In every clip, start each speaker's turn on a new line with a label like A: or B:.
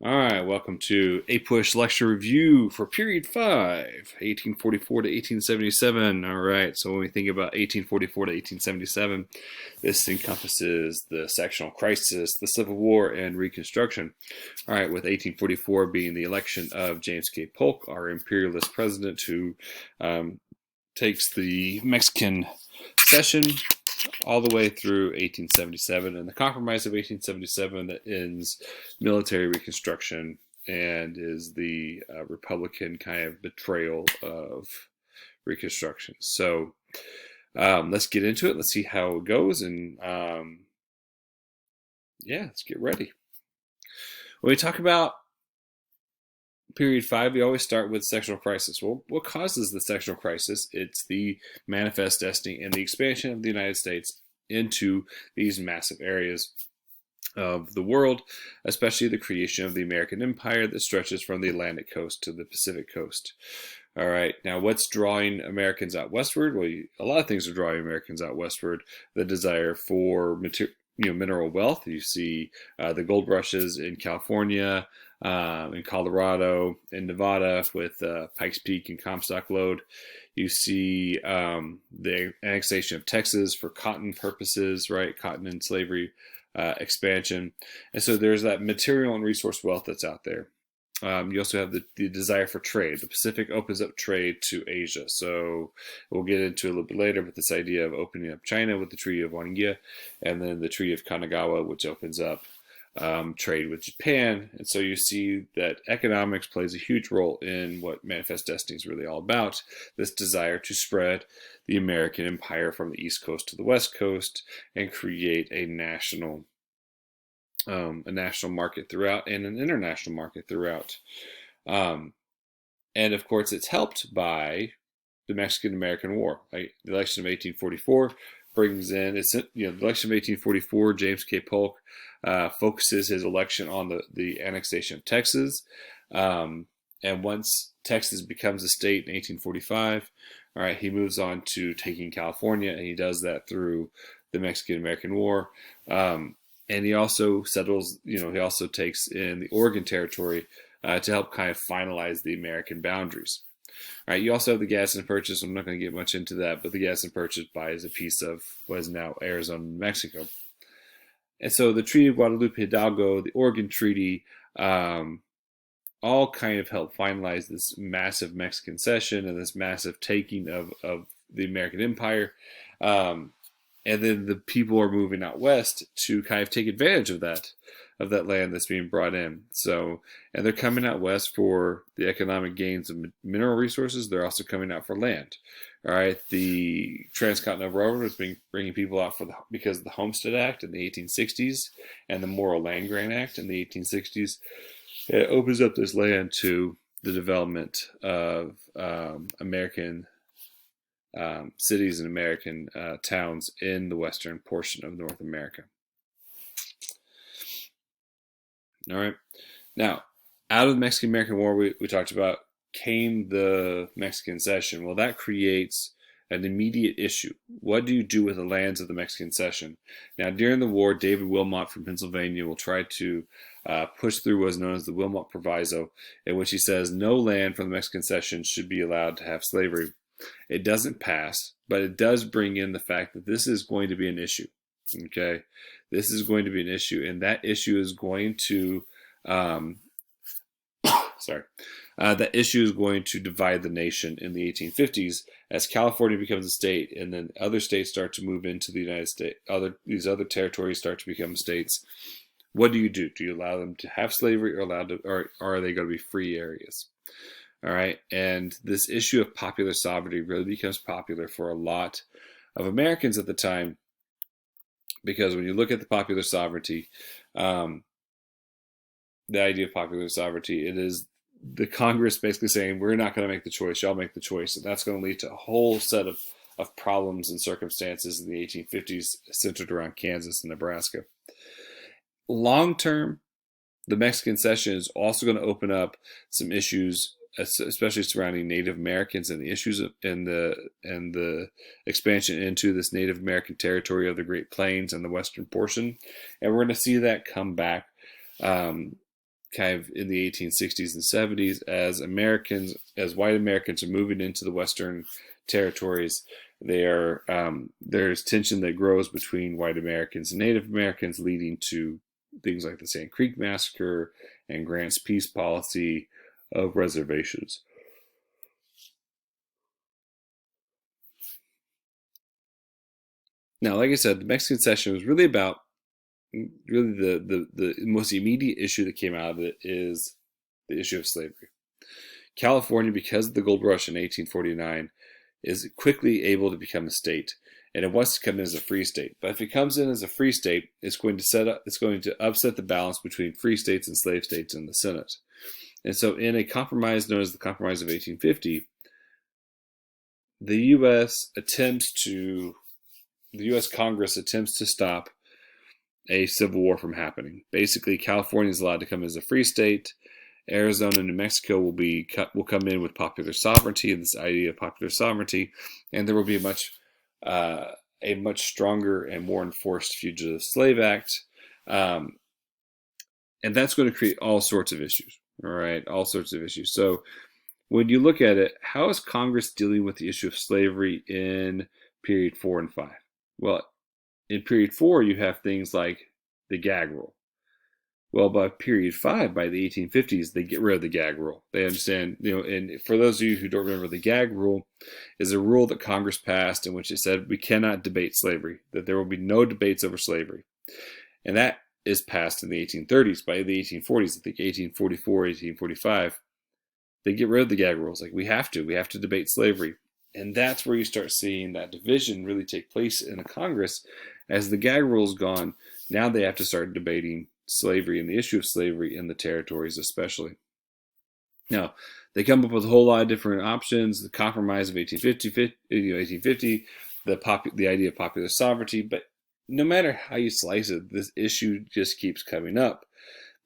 A: All right, welcome to APUSH lecture review for period 5, 1844 to 1877. All right, so when we think about 1844 to 1877, this encompasses the sectional crisis, the Civil War, and Reconstruction. All right, with 1844 being the election of James K. Polk, our imperialist president who takes the Mexican cession all the way through 1877, and the Compromise of 1877 that ends military reconstruction and is the Republican kind of betrayal of Reconstruction. So let's get into it. Let's see how it goes, and yeah, let's get ready. When we talk about period 5, we always start with sectional crisis. Well, what causes the sectional crisis? It's the manifest destiny and the expansion of the United States into these massive areas of the world, especially the creation of the American empire that stretches from the Atlantic coast to the Pacific coast. All right, now what's drawing Americans out westward? Well, a lot of things are drawing Americans out westward. The desire for mineral wealth. You see the gold rushes in California, in Colorado, in Nevada with Pikes Peak and Comstock Lode. You see the annexation of Texas for cotton purposes, right? Cotton and slavery expansion. And so there's that material and resource wealth that's out there. You also have the desire for trade. The Pacific opens up trade to Asia. So we'll get into it a little bit later, but this idea of opening up China with the Treaty of Wangia, and then the Treaty of Kanagawa, which opens up trade with Japan. And so you see that economics plays a huge role in what Manifest Destiny is really all about. This desire to spread the American empire from the East Coast to the West Coast and create a national market throughout and an international market throughout. And of course, it's helped by the Mexican-American War. Right? The election of 1844 brings in, the election of 1844, James K. Polk focuses his election on the annexation of Texas. And once Texas becomes a state in 1845, all right, he moves on to taking California, and he does that through the Mexican-American War. And he also settles, he also takes in the Oregon Territory to help kind of finalize the American boundaries. All right, you also have the Gadsden Purchase. I'm not going to get much into that, but the Gadsden Purchase buys a piece of what is now Arizona and Mexico. And so the Treaty of Guadalupe Hidalgo, the Oregon Treaty, all kind of help finalize this massive Mexican cession and this massive taking of the American empire. And then the people are moving out west to kind of take advantage of that land that's being brought in. So, and they're coming out west for the economic gains of mineral resources. They're also coming out for land. All right, the Transcontinental Railroad is bringing people out because of the Homestead Act in the 1860s and the Morrill Land Grant Act in the 1860s. It opens up this land to the development of American cities and American towns in the western portion of North America. All right. Now, out of the Mexican-American War we talked about came the Mexican cession. Well, that creates an immediate issue. What do you do with the lands of the Mexican cession? Now, during the war, David Wilmot from Pennsylvania will try to push through what is known as the Wilmot Proviso, in which he says no land from the Mexican cession should be allowed to have slavery. It doesn't pass, but it does bring in the fact that this is going to be an issue. Okay, this is going to be an issue, and that issue is going to, that issue is going to divide the nation in the 1850s as California becomes a state, and then other states start to move into the United States. These other territories start to become states. What do? Do you allow them to have slavery, or are they going to be free areas? All right, and this issue of popular sovereignty really becomes popular for a lot of Americans at the time, because when you look at the popular sovereignty, the idea of popular sovereignty, it is the Congress basically saying, we're not going to make the choice, y'all make the choice, and that's going to lead to a whole set of problems and circumstances in the 1850s centered around Kansas and Nebraska. Long term, the Mexican cession is also going to open up some issues, especially surrounding Native Americans and the issues and the expansion into this Native American territory of the Great Plains and the western portion. And we're going to see that come back kind of in the 1860s and 70s, as white Americans are moving into the Western territories, there's tension that grows between white Americans and Native Americans, leading to things like the Sand Creek Massacre and Grant's peace policy of reservations. Now, like I said, the Mexican Cession was really about the most immediate issue that came out of it is the issue of slavery. California, because of the gold rush in 1849, is quickly able to become a state, and it wants to come in as a free state. But if it comes in as a free state, it's going to upset the balance between free states and slave states in the Senate. And so, in a compromise known as the Compromise of 1850, the U.S. Congress attempts to stop a civil war from happening. Basically, California is allowed to come as a free state. Arizona and New Mexico will come in with popular sovereignty, this idea of popular sovereignty, and there will be a much stronger and more enforced Fugitive Slave Act, and that's going to create all sorts of issues. All right, all sorts of issues. So when you look at it, how is Congress dealing with the issue of slavery in period 4 and 5? Well, in period 4, you have things like the gag rule. Well, by period 5, by the 1850s, they get rid of the gag rule. They understand, and for those of you who don't remember, the gag rule is a rule that Congress passed in which it said we cannot debate slavery, that there will be no debates over slavery. And that is passed in the 1830s. By the 1840s, I think 1844, 1845, they get rid of the gag rules. Like, we have to debate slavery. And that's where you start seeing that division really take place in the Congress. As the gag rule is gone, now they have to start debating slavery and the issue of slavery in the territories especially. Now, they come up with a whole lot of different options. The Compromise of 1850, the idea of popular sovereignty. But no matter how you slice it, this issue just keeps coming up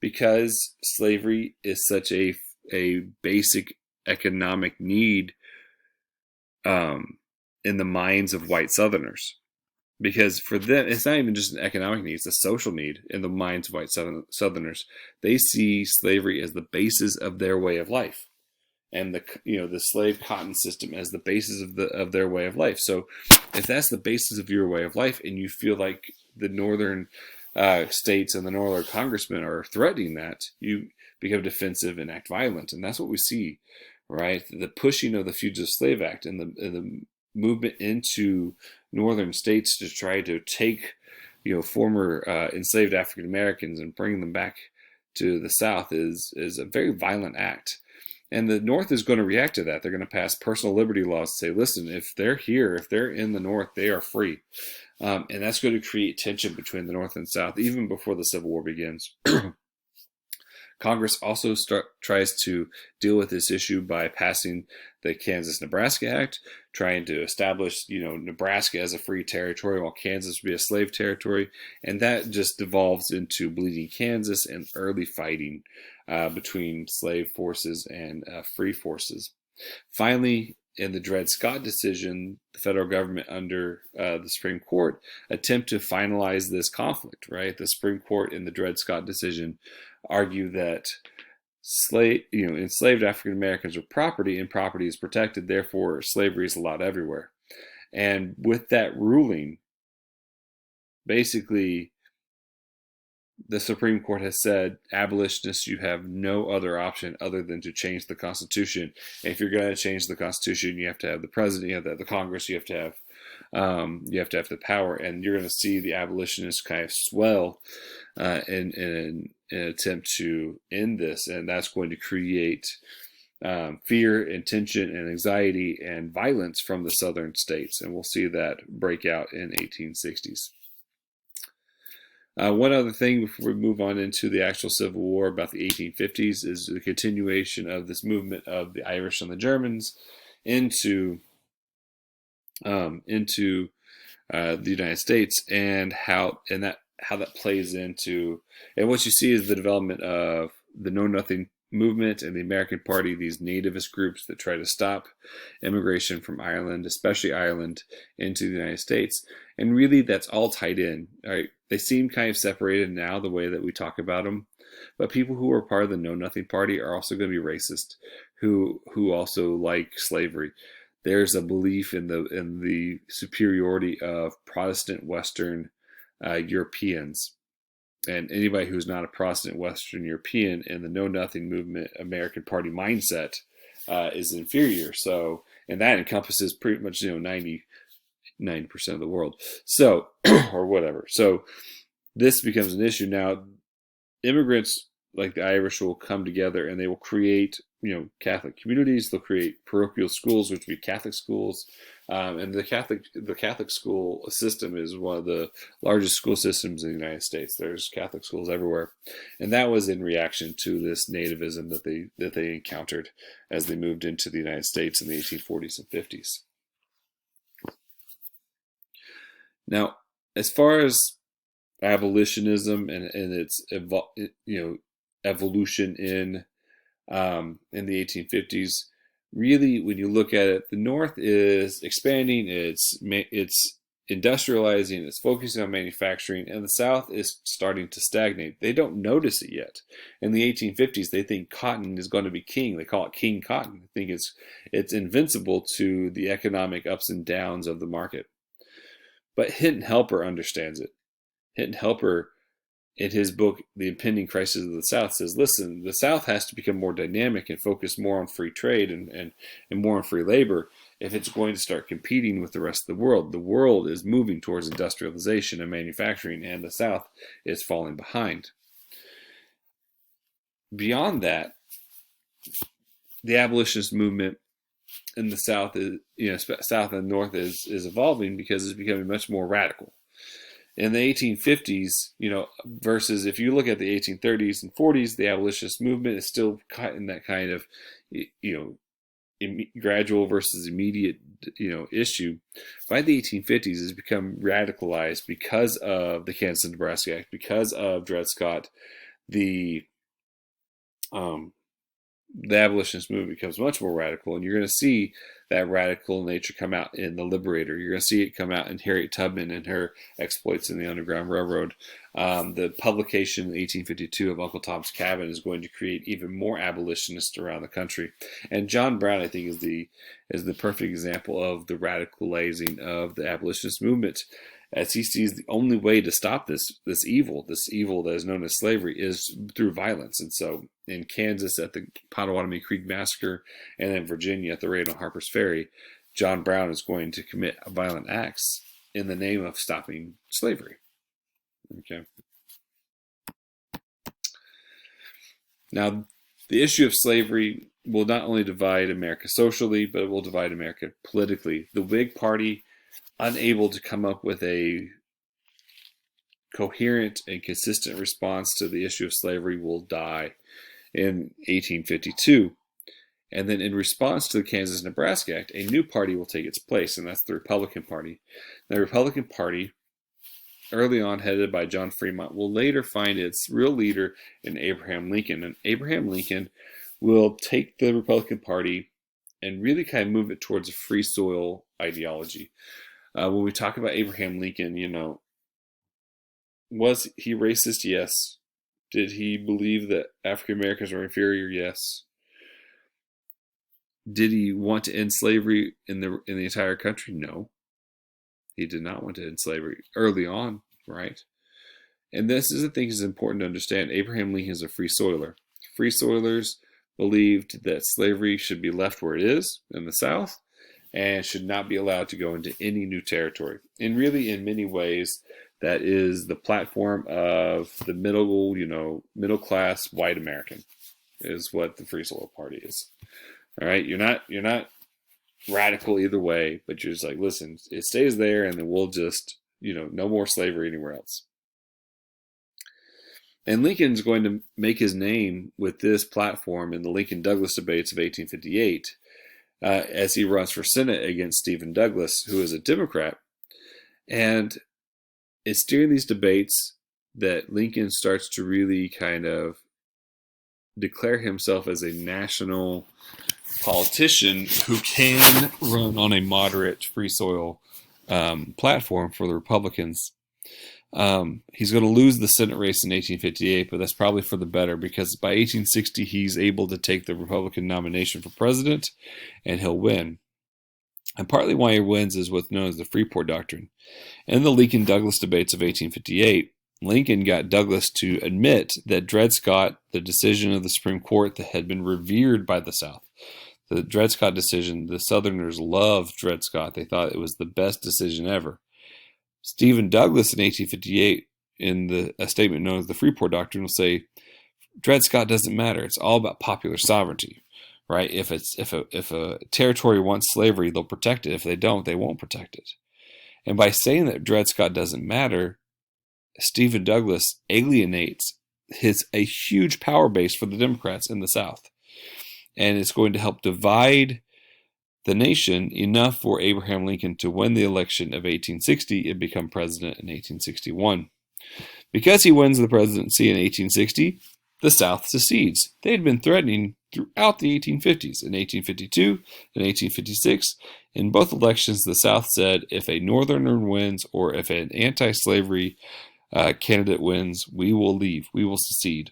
A: because slavery is such a basic economic need in the minds of white Southerners. Because for them, it's not even just an economic need, it's a social need in the minds of white Southerners. They see slavery as the basis of their way of life, and the slave cotton system as the basis of their way of life. So if that's the basis of your way of life, and you feel like the northern states and the northern congressmen are threatening that, you become defensive and act violent. And that's what we see, right? The pushing of the Fugitive Slave Act and the movement into northern states to try to take, former enslaved African Americans and bring them back to the South is a very violent act. And the North is going to react to that. They're going to pass personal liberty laws to say, listen, if they're here, if they're in the North, they are free. And that's going to create tension between the North and South, even before the Civil War begins. Congress also tries to deal with this issue by passing the Kansas-Nebraska Act, trying to establish, Nebraska as a free territory while Kansas would be a slave territory. And that just devolves into Bleeding Kansas and early fighting between slave forces and free forces. Finally, in the Dred Scott decision, the federal government under the Supreme Court attempt to finalize this conflict, right? The Supreme Court in the Dred Scott decision argue that enslaved African Americans are property and property is protected, therefore slavery is allowed everywhere. And with that ruling, basically the Supreme Court has said, abolitionists, you have no other option other than to change the Constitution. And if you're going to change the Constitution, you have to have the president, you have to have the Congress, you have to have the power. And you're going to see the abolitionists kind of swell in an attempt to end this, and that's going to create fear and tension and anxiety and violence from the southern states, and we'll see that break out in 1860s. One other thing before we move on into the actual Civil War about the 1850s is the continuation of this movement of the Irish and the Germans into the United States, and how that plays into, and what you see is the development of the Know Nothing movement and the American Party, these nativist groups that try to stop immigration from Ireland, especially Ireland, into the United States. And really that's all tied in. All right, they seem kind of separated now, the way that we talk about them. But people who are part of the Know Nothing Party are also going to be racist, who also like slavery. There's a belief in the superiority of Protestant Western Europeans, and anybody who's not a Protestant Western European in the Know Nothing movement American Party mindset is inferior. So, and that encompasses pretty much 90% of the world. So, or whatever. So, this becomes an issue now. Immigrants like the Irish will come together and they will create Catholic communities. They'll create parochial schools, which would be Catholic schools. And the Catholic school system is one of the largest school systems in the United States. There's Catholic schools everywhere, and that was in reaction to this nativism that they encountered as they moved into the United States in the 1840s and 50s. Now, as far as abolitionism and its evolution in the 1850s. Really, when you look at it, the North is expanding, it's industrializing, it's focusing on manufacturing, and the South is starting to stagnate. They don't notice it yet. In the 1850s, they think cotton is going to be king. They call it King Cotton. They think it's invincible to the economic ups and downs of the market. But Hinton Helper understands it. Hinton Helper, in his book, The Impending Crisis of the South, says, listen, the South has to become more dynamic and focus more on free trade and more on free labor if it's going to start competing with the rest of the world. The world is moving towards industrialization and manufacturing, and the South is falling behind. Beyond that, the abolitionist movement in the South South and North is evolving because it's becoming much more radical. In the 1850s, versus if you look at the 1830s and 40s, the abolitionist movement is still caught in that kind of, gradual versus immediate, issue. By the 1850s, it's become radicalized because of the Kansas-Nebraska Act, because of Dred Scott. The abolitionist movement becomes much more radical, and you're going to see that radical nature come out in The Liberator. You're going to see it come out in Harriet Tubman and her exploits in the Underground Railroad. The publication in 1852 of Uncle Tom's Cabin is going to create even more abolitionists around the country. And John Brown, I think, is the perfect example of the radicalizing of the abolitionist movement, as he sees the only way to stop this evil that is known as slavery, is through violence. And so in Kansas at the Pottawatomie Creek Massacre, and in Virginia at the raid on Harper's Ferry, John Brown is going to commit violent acts in the name of stopping slavery. Okay. Now, the issue of slavery will not only divide America socially, but it will divide America politically. The Whig Party, unable to come up with a coherent and consistent response to the issue of slavery, will die in 1852. And then in response to the Kansas-Nebraska Act, a new party will take its place, and that's the Republican Party. The Republican Party, early on headed by John Fremont, will later find its real leader in Abraham Lincoln. And Abraham Lincoln will take the Republican Party and really kind of move it towards a free soil ideology. When we talk about Abraham Lincoln, was he racist? Yes. Did he believe that African Americans were inferior? Yes. Did he want to end slavery in the entire country? No. He did not want to end slavery early on, right? And this is the thing is important to understand. Abraham Lincoln is a free soiler. Free soilers believed that slavery should be left where it is in the South and should not be allowed to go into any new territory. And really, in many ways, that is the platform of the middle class white American, is what the Free Soil Party is. All right, you're not radical either way, but you're just like, listen, it stays there, and then we'll just, no more slavery anywhere else. And Lincoln's going to make his name with this platform in the Lincoln-Douglas debates of 1858, as he runs for Senate against Stephen Douglas, who is a Democrat. And it's during these debates that Lincoln starts to really kind of declare himself as a national politician who can run on a moderate free soil platform for the Republicans. He's going to lose the Senate race in 1858, but that's probably for the better, because by 1860 he's able to take the Republican nomination for president, and he'll win. And partly why he wins is what's known as the Freeport Doctrine. In the Lincoln-Douglas debates of 1858, Lincoln got Douglas to admit that Dred Scott, the decision of the Supreme Court that had been revered by the South, the Dred Scott decision, the Southerners loved Dred Scott. They thought it was the best decision ever. Stephen Douglas in 1858, in a statement known as the Freeport Doctrine, will say, Dred Scott doesn't matter. It's all about popular sovereignty, right? If a territory wants slavery, they'll protect it. If they don't, they won't protect it. And by saying that Dred Scott doesn't matter, Stephen Douglas alienates a huge power base for the Democrats in the South. And it's going to help divide the nation enough for Abraham Lincoln to win the election of 1860 and become president in 1861. Because he wins the presidency in 1860, the South secedes. They had been threatening throughout the 1850s. In 1852 and 1856, in both elections, the South said if a Northerner wins or if an anti-slavery candidate wins, we will leave. We will secede.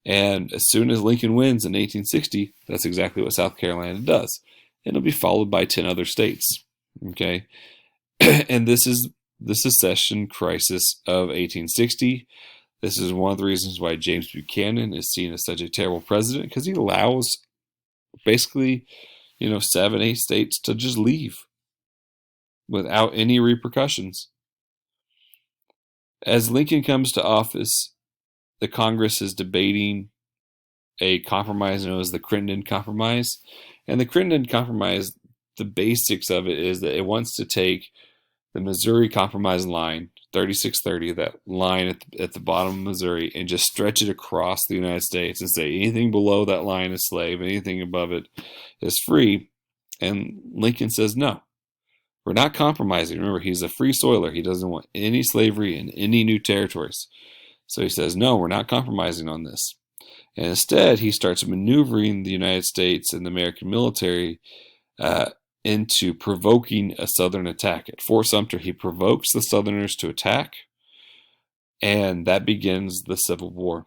A: And as soon as Lincoln wins in 1860, that's exactly what South Carolina does. And it'll be followed by 10 other states. Okay, and this is the secession crisis of 1860. This is one of the reasons why James Buchanan is seen as such a terrible president, because he allows basically, 7, 8 states to just leave without any repercussions. As Lincoln comes to office, the Congress is debating a compromise known as the Crittenden Compromise. And the Crittenden Compromise, the basics of it is that it wants to take the Missouri Compromise line, 3630, that line at the bottom of Missouri, and just stretch it across the United States and say anything below that line is slave, anything above it is free. And Lincoln says, no, we're not compromising. Remember, he's a free soiler. He doesn't want any slavery in any new territories. So he says, no, we're not compromising on this. And instead, he starts maneuvering the United States and the American military into provoking a Southern attack. At Fort Sumter, he provokes the Southerners to attack, and that begins the Civil War.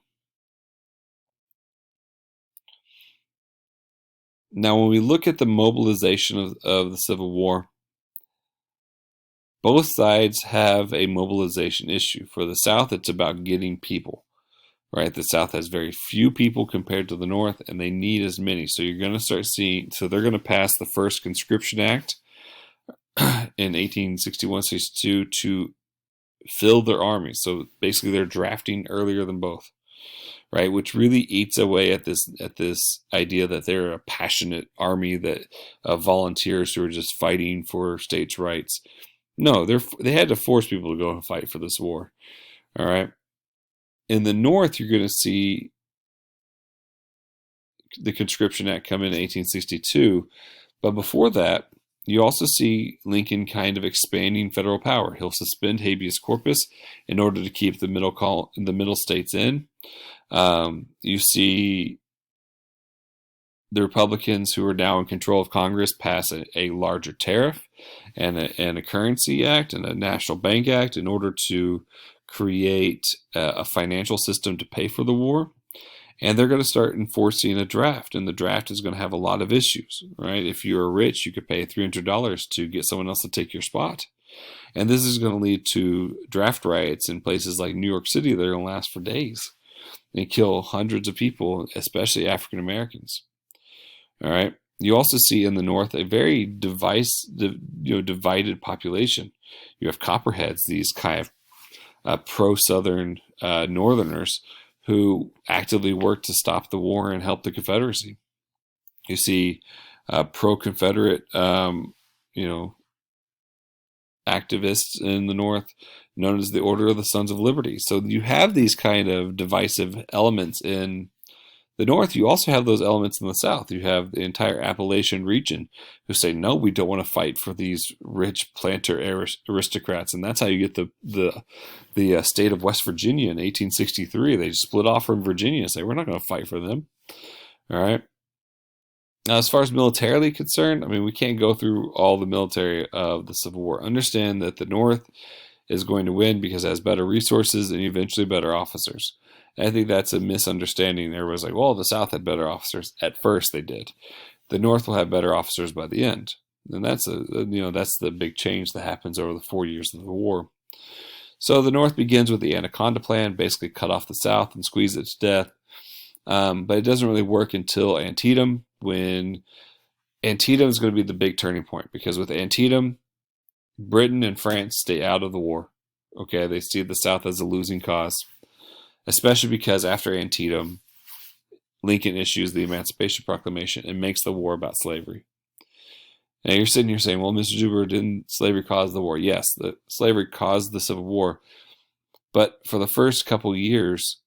A: Now, when we look at the mobilization of the Civil War, both sides have a mobilization issue. For the South, it's about getting people. Right, the South has very few people compared to the North, and they need as many. So you're going to start seeing. So they're going to pass the first Conscription Act in 1861-62 to fill their armies. So basically, they're drafting earlier than both, right? Which really eats away at this idea that they're a passionate army that volunteers who are just fighting for states' rights. No, they had to force people to go and fight for this war. All right. In the North, you're going to see the Conscription Act come in 1862. But before that, you also see Lincoln kind of expanding federal power. He'll suspend habeas corpus in order to keep the middle states in. You see the Republicans who are now in control of Congress pass a larger tariff and a currency act and a national bank act in order to create a financial system to pay for the war. And they're going to start enforcing a draft, and the draft is going to have a lot of issues, right? If you're rich, you could pay $300 to get someone else to take your spot. And this is going to lead to draft riots in places like New York City that are going to last for days and kill hundreds of people, especially African Americans. All right. You also see in the North a very divided population. You have Copperheads, these kind of pro-Southern Northerners who actively worked to stop the war and help the Confederacy. You see pro-Confederate, activists in the North known as the Order of the Sons of Liberty. So you have these kind of divisive elements in the North. You also have those elements in the South. You have the entire Appalachian region who say, no, we don't want to fight for these rich planter aristocrats. And that's how you get the state of West Virginia in 1863. They split off from Virginia and say, we're not going to fight for them. All right. Now, as far as militarily concerned, I mean, we can't go through all the military of the Civil War. Understand that the North is going to win because it has better resources and eventually better officers. And I think that's a misunderstanding. Everyone's like, well, the South had better officers. At first they did. The North will have better officers by the end. And that's that's the big change that happens over the 4 years of the war. So the North begins with the Anaconda Plan, basically cut off the South and squeeze it to death. But it doesn't really work until Antietam, when Antietam is going to be the big turning point, because with Antietam, Britain and France stay out of the war. Okay, they see the South as a losing cause, especially because after Antietam, Lincoln issues the Emancipation Proclamation and makes the war about slavery. Now you're sitting here saying, well, Mr. Zuber, didn't slavery cause the war? Yes, slavery caused the Civil War. But for the first couple of years,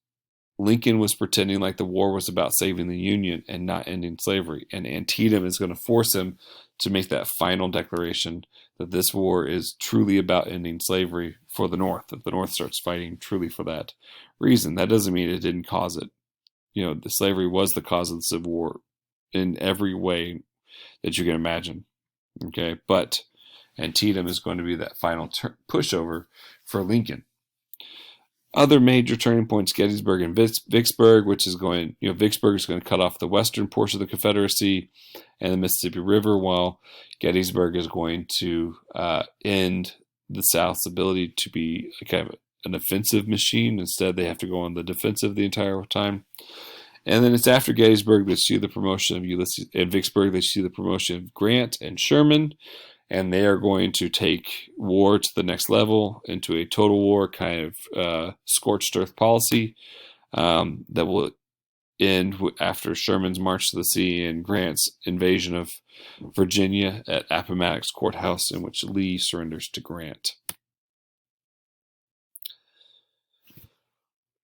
A: Lincoln was pretending like the war was about saving the Union and not ending slavery. And Antietam is going to force him to make that final declaration that this war is truly about ending slavery for the North, that the North starts fighting truly for that reason. That doesn't mean it didn't cause it. The slavery was the cause of the Civil War in every way that you can imagine. Okay, but Antietam is going to be that final pushover for Lincoln. Other major turning points: Gettysburg and Vicksburg, which is going, Vicksburg is going to cut off the western portion of the Confederacy and the Mississippi River, while Gettysburg is going to end the South's ability to be kind of an offensive machine. Instead, they have to go on the defensive the entire time. And then it's after Gettysburg they see the promotion of Ulysses, and Vicksburg they see the promotion of Grant and Sherman, and they are going to take war to the next level, into a total war kind of scorched earth policy that will end after Sherman's march to the sea and Grant's invasion of Virginia at Appomattox Courthouse, in which Lee surrenders to Grant.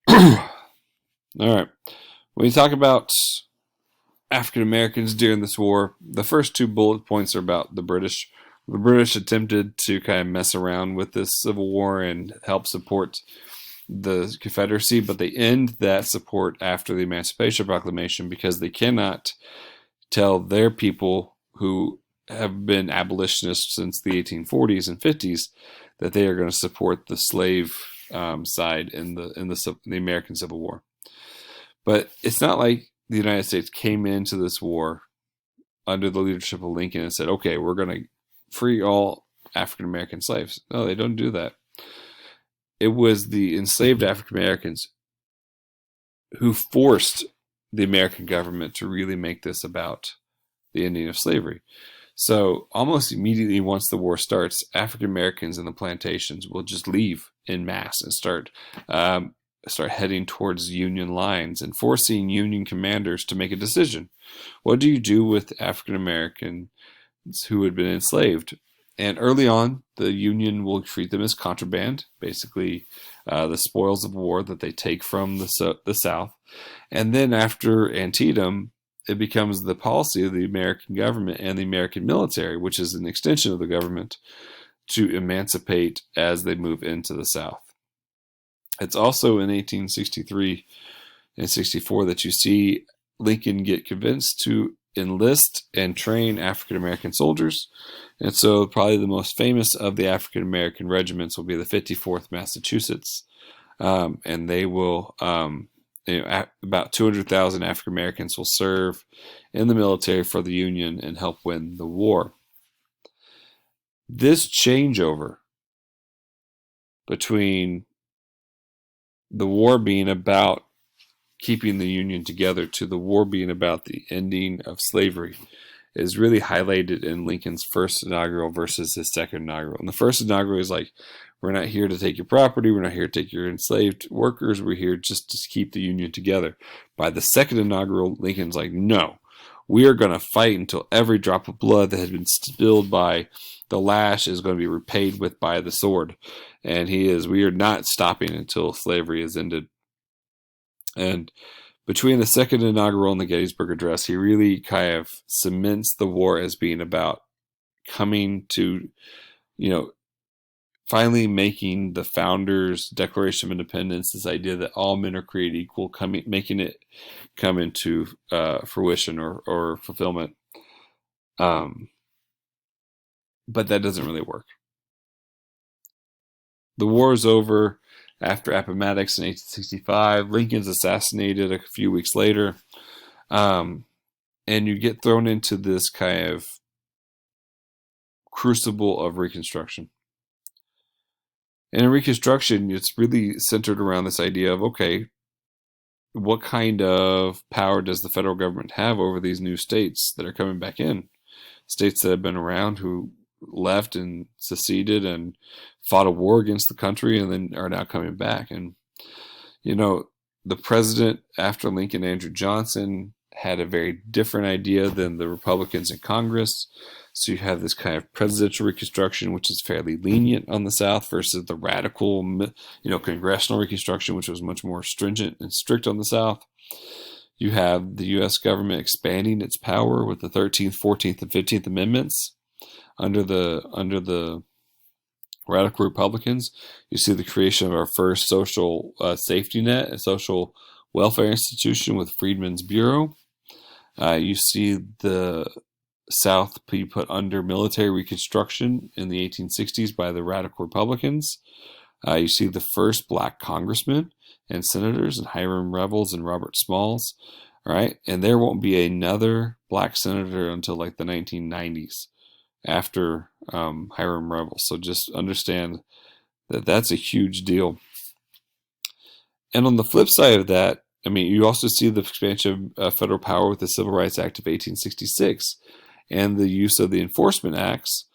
A: All right. When you talk about African Americans during this war, the first two bullet points are about the British. The British attempted to kind of mess around with this Civil War and help support the Confederacy, but they end that support after the Emancipation Proclamation because they cannot tell their people, who have been abolitionists since the 1840s and 50s, that they are going to support the slave side in the American Civil War. But it's not like the United States came into this war under the leadership of Lincoln and said, okay, we're going to free all African American slaves. No, they don't do that. It was the enslaved African Americans who forced the American government to really make this about the ending of slavery. So almost immediately once the war starts, African Americans in the plantations will just leave en masse and start heading towards Union lines and forcing Union commanders to make a decision. What do you do with African Americans who had been enslaved? And early on, the Union will treat them as contraband, basically the spoils of war that they take from the South. And then after Antietam, it becomes the policy of the American government and the American military, which is an extension of the government, to emancipate as they move into the South. It's also in 1863 and 64 that you see Lincoln get convinced to enlist and train African American soldiers. And so probably the most famous of the African American regiments will be the 54th Massachusetts. And they will, about 200,000 African Americans will serve in the military for the Union and help win the war. This changeover between the war being about keeping the Union together to the war being about the ending of slavery is really highlighted in Lincoln's first inaugural versus his second inaugural. And the first inaugural is like, we're not here to take your property, we're not here to take your enslaved workers, we're here just to keep the Union together. By the second inaugural, Lincoln's like, no, we are going to fight until every drop of blood that has been spilled by the lash is going to be repaid with by the sword. And we are not stopping until slavery is ended. And between the second inaugural and the Gettysburg Address, he really kind of cements the war as being about coming to, finally making the Founders' Declaration of Independence, this idea that all men are created equal, making it come into fruition or fulfillment. But that doesn't really work. the war is over after Appomattox in 1865. Lincoln's assassinated a few weeks later. And you get thrown into this kind of crucible of Reconstruction. And in Reconstruction, it's really centered around this idea of, okay, what kind of power does the federal government have over these new states that are coming back in? States that have been around who left and seceded and fought a war against the country and then are now coming back. And, the president after Lincoln, Andrew Johnson, had a very different idea than the Republicans in Congress. So you have this kind of presidential Reconstruction, which is fairly lenient on the South, versus the radical, congressional Reconstruction, which was much more stringent and strict on the South. You have the U.S. government expanding its power with the 13th, 14th, and 15th Amendments under the radical Republicans. You see the creation of our first social safety net, a social welfare institution with Freedmen's Bureau. You see the South be put under military reconstruction in the 1860s by the radical Republicans. You see the first black congressmen and senators, and Hiram Revels and Robert Smalls. All right, and there won't be another black senator until like the 1990s after Hiram Revels. So just understand that that's a huge deal. And on the flip side of that, you also see the expansion of federal power with the Civil Rights Act of 1866 and the use of the Enforcement Acts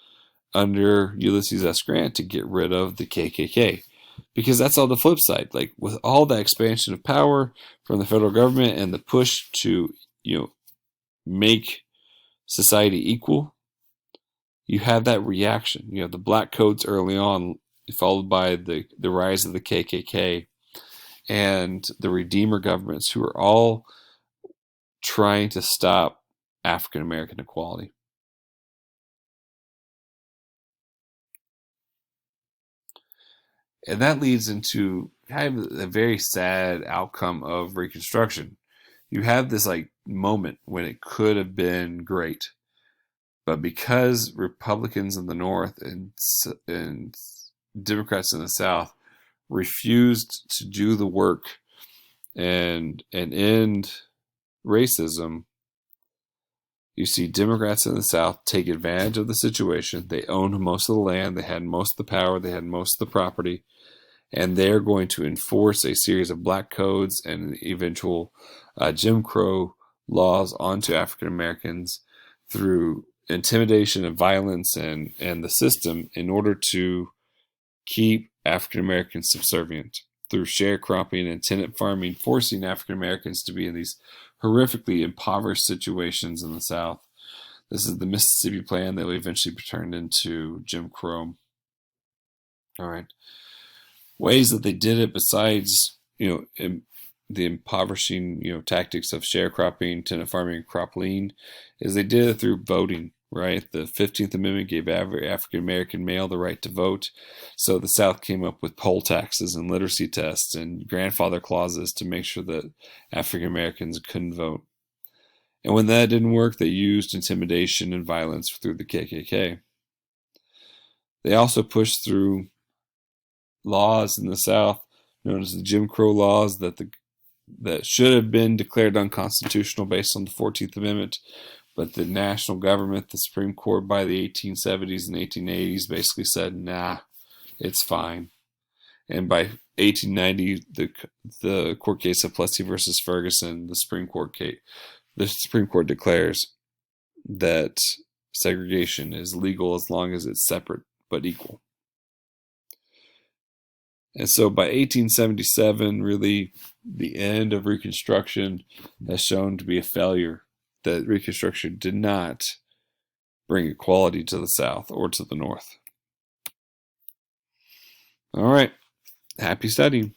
A: under Ulysses S. Grant to get rid of the KKK. Because that's on the flip side. Like, with all that expansion of power from the federal government and the push to, make society equal, you have that reaction. You have the black codes early on, followed by the rise of the KKK and the Redeemer governments, who are all trying to stop African American equality. And that leads into kind of a very sad outcome of Reconstruction. You have this moment when it could have been great, but because Republicans in the North and Democrats in the South refused to do the work and end racism, you see Democrats in the South take advantage of the situation. They owned most of the land, they had most of the power, they had most of the property, and they're going to enforce a series of black codes and eventual Jim Crow laws onto African Americans through intimidation and violence and the system, in order to keep African Americans subservient through sharecropping and tenant farming, forcing African Americans to be in these horrifically impoverished situations in the South. This is the Mississippi Plan that will eventually be turned into Jim Crow. All right. Ways that they did it, besides the impoverishing tactics of sharecropping, tenant farming, and crop lien, is they did it through voting. Right, the 15th Amendment gave every African American male the right to vote. So the South came up with poll taxes and literacy tests and grandfather clauses to make sure that African Americans couldn't vote. And when that didn't work, they used intimidation and violence through the KKK. They also pushed through laws in the South known as the Jim Crow laws that should have been declared unconstitutional based on the 14th Amendment. But the national government, the Supreme Court, by the 1870s and 1880s, basically said, nah, it's fine. And by 1890, the court case of Plessy versus Ferguson, the Supreme Court declares that segregation is legal as long as it's separate but equal. And so by 1877, really, the end of Reconstruction has shown to be a failure. That Reconstruction did not bring equality to the South or to the North. All right. Happy studying.